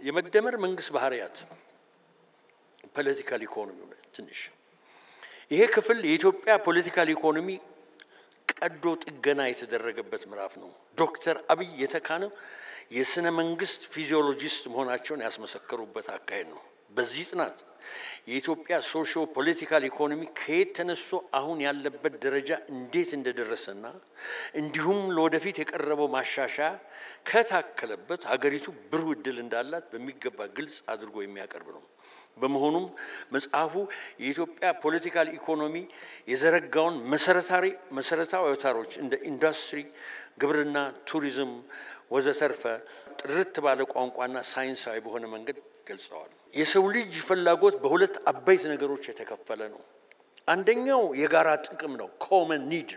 የመደመር መንግስት ባህሪያት ፖለቲካል ኢኮኖሚ ነው ትንሽ ይሄ ክፍል የኢትዮጵያ ፖለቲካል ኢኮኖሚ ቀዶ ጥገና የተደረገበት ምዕራፍ ነው ዶክተር አብይ የተካነው የስነ መንግስት ፊዚዮሎጂስት መሆናቸውን ያስመሰከሩበት አካሄድ ነው በዚህ ጥናት የኢትዮጵያ ሶሺዮ ፖለቲካል ኢኮኖሚ ከየት ተነስቶ አሁን ያለበት ደረጃ እንዴት እንደደረሰና እንዲሁም ለወደፊት የቀረበው ማሻሻያ ከታከለበት ሀገሪቱ ብሩህ ዕድል እንዳላት በሚገባ ግልጽ አድርጎ የሚያቀርብ ነው በመሆኑም መጽሐፉ የኢትዮጵያ ፖለቲካል ኢኮኖሚ የዘረጋውን መሰረታዊ አውታሮች እንደ ኢንዱስትሪ ግብርና ቱሪዝም ወዘተርፈ ጥርት ባለ ቋንቋና ሳይንሳዊ በሆነ መንገድ ገልጸዋል የሰው ልጅ ፍላጎት በሁለት አበይት ነገሮች የተከፈለ ነው አንደኛው የጋራ ጥቅም ነው common need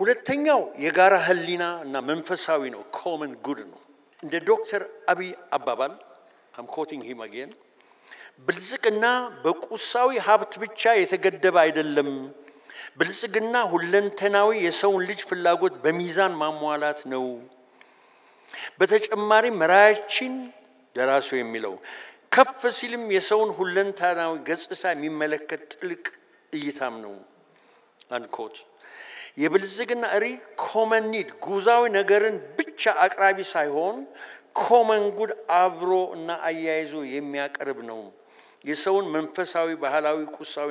ሁለተኛው የጋራ ህሊና እና መንፈሳዊ ነው common good ነው እንደ ዶክተር አብይ አባባል I'm quoting him again ብልጽግና በቁሳዊ ሀብት ብቻ የተገደበ አይደለም ብልጽግና ሁለንተናዊ የሰው ልጅ ፍላጎት በሚዛን ማሟላት ነው በተጨማሪ መራያችን ደራሱ የሚለው ከፍ ሲልም የሰውን ሁለንተናዊ ገጽታ የሚመለከት ጥልቅ እይታም ነው አንኮት የብልጽግና common need ጉዛዊ ነገርን ብቻ አቅራቢ ሳይሆን common good አብሮ እና አያይዞ የሚያቀርብ ነው የሰውን መንፈሳዊ ባህላዊ ቁሳዊ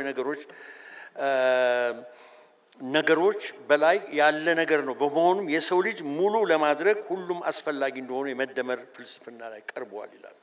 ነገሮች በላይ ያለ ነገር ነው በመሆኑም የሰው ልጅ ሙሉ ለማድረግ ሁሉም አስፈላጊ እንደሆነ የመደመር ፍልስፍና ላይ ቀርቧል ይላል